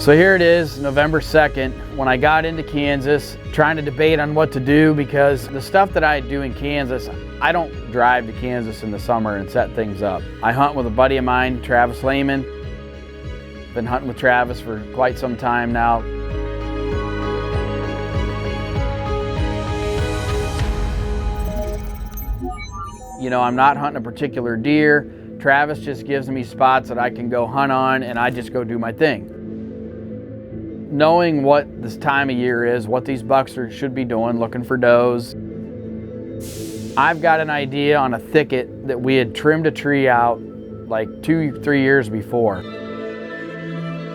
So here it is, November 2nd, when I got into Kansas, trying to debate on what to do because the stuff that I do in Kansas, I don't drive to Kansas in the summer and set things up. I hunt with a buddy of mine, Travis Lehman. Been hunting with Travis for quite some time now. You know, I'm not hunting a particular deer. Travis just gives me spots that I can go hunt on and I just go do my thing. Knowing what this time of year is, what these bucks should be doing, looking for does. I've got an idea on a thicket that we had trimmed a tree out like 2-3 years before.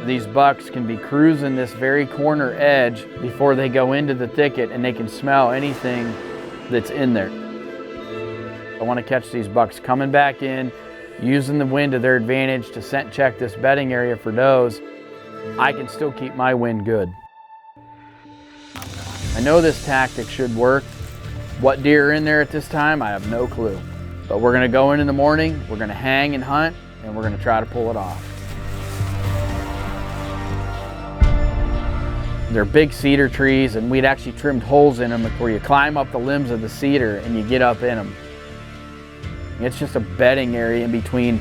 These bucks can be cruising this very corner edge before they go into the thicket and they can smell anything that's in there. I want to catch these bucks coming back in, using the wind to their advantage to scent check this bedding area for does. I can still keep my wind good. I know this tactic should work. What deer are in there at this time, I have no clue. But we're gonna go in the morning, we're gonna hang and hunt, and we're gonna try to pull it off. They're big cedar trees, and we'd actually trimmed holes in them where you climb up the limbs of the cedar and you get up in them. It's just a bedding area in between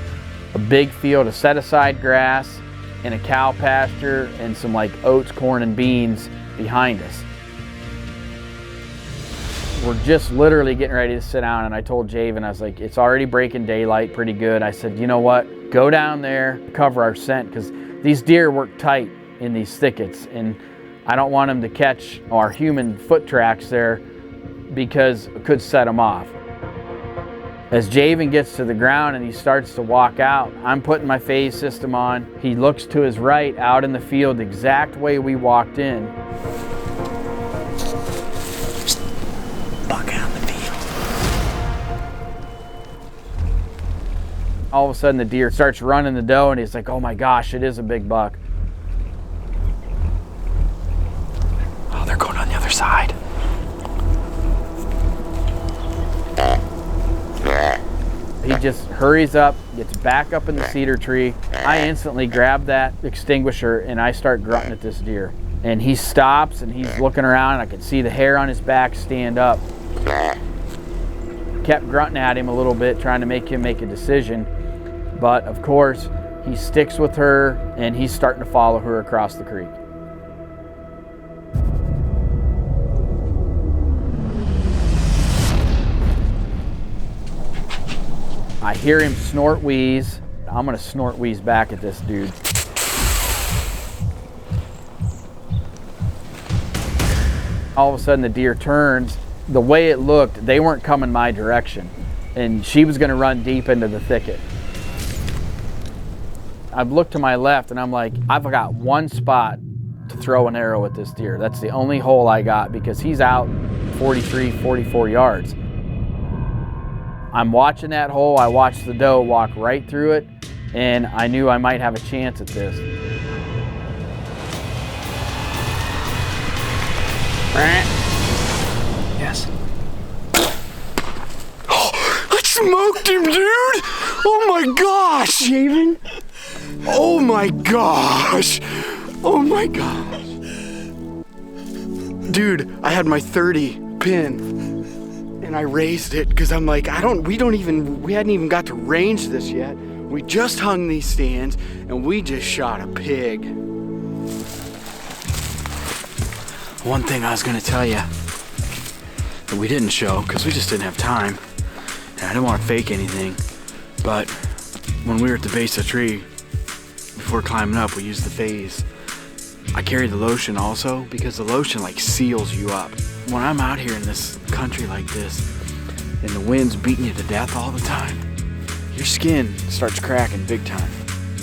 a big field of set-aside grass and a cow pasture and some like oats, corn, and beans behind us. We're just literally getting ready to sit down, and I told Javen, I was like, it's already breaking daylight pretty good. I said, you know what, go down there, cover our scent, because these deer work tight in these thickets, and I don't want them to catch our human foot tracks there because it could set them off. As Javen gets to the ground and he starts to walk out, I'm putting my phase system on. He looks to his right out in the field the exact way we walked in. Buck out in the field. All of a sudden the deer starts running the doe and he's like, oh my gosh, it is a big buck. Oh, they're going on the other side. He just hurries up, gets back up in the cedar tree. I instantly grab that extinguisher and I start grunting at this deer. And he stops and he's looking around and I can see the hair on his back stand up. Kept grunting at him a little bit, trying to make him make a decision. But of course, he sticks with her and he's starting to follow her across the creek. I hear him snort wheeze. I'm gonna snort wheeze back at this dude. All of a sudden the deer turns. The way it looked, they weren't coming my direction. And she was gonna run deep into the thicket. I've looked to my left and I'm like, I've got one spot to throw an arrow at this deer. That's the only hole I got because he's out 43, 44 yards. I'm watching that hole, I watched the doe walk right through it, and I knew I might have a chance at this. Yes. Oh, I smoked him, dude! Oh my gosh! Javen? Oh my gosh! Oh my gosh! Dude, I had my 30 pin. And I raised it because I'm like, we hadn't even got to range this yet. We just hung these stands and we just shot a pig. One thing I was gonna tell you that we didn't show because we just didn't have time. And I didn't want to fake anything. But when we were at the base of the tree, before climbing up, we used the phase. I carried the lotion also because the lotion like seals you up. When I'm out here in this country like this and the wind's beating you to death all the time, your skin starts cracking big time.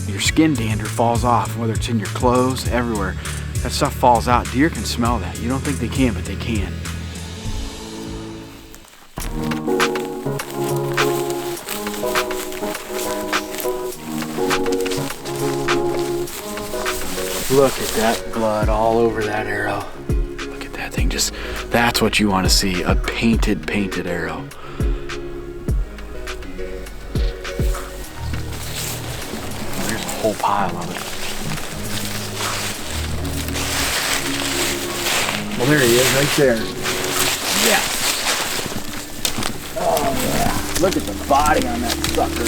Your skin dander falls off, whether it's in your clothes, everywhere. That stuff falls out. Deer can smell that. You don't think they can, but they can. Look at that blood all over that arrow. Look at that thing, that's what you want to see, a painted arrow. There's a whole pile of it. Well, there he is, right there. Yes. Oh, yeah. Look at the body on that sucker.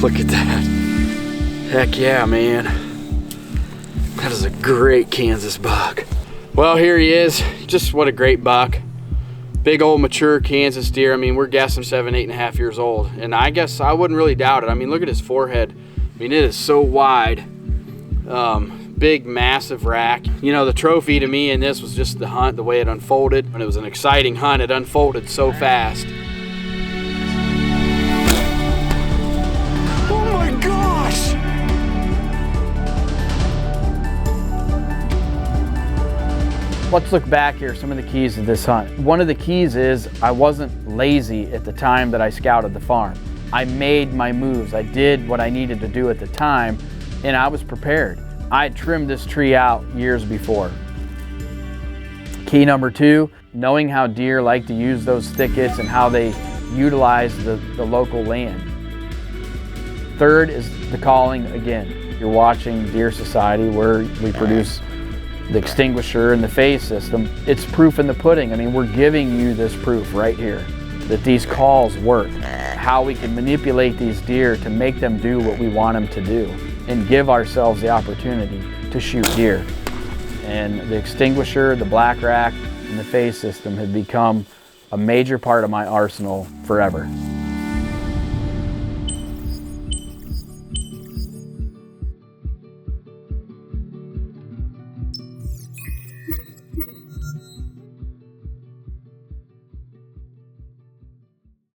Look at that. Heck yeah, man. That is a great Kansas buck. Well, here he is. Just what a great buck. Big old mature Kansas deer. I mean, we're guessing 7, 8.5 years old. And I guess I wouldn't really doubt it. I mean, look at his forehead. I mean, it is so wide. Big, massive rack. You know, the trophy to me in this was just the hunt, the way it unfolded. And it was an exciting hunt. It unfolded so fast. Oh my gosh! Let's look back here, some of the keys to this hunt. One of the keys is I wasn't lazy at the time that I scouted the farm. I made my moves. I did what I needed to do at the time, and I was prepared. I had trimmed this tree out years before. Key number 2, knowing how deer like to use those thickets and how they utilize the local land. Third is the calling again. You're watching Deer Society where we produce the extinguisher and the phase system. It's proof in the pudding. I mean, we're giving you this proof right here that these calls work, how we can manipulate these deer to make them do what we want them to do and give ourselves the opportunity to shoot deer. And the extinguisher, the black rack, and the phase system have become a major part of my arsenal forever.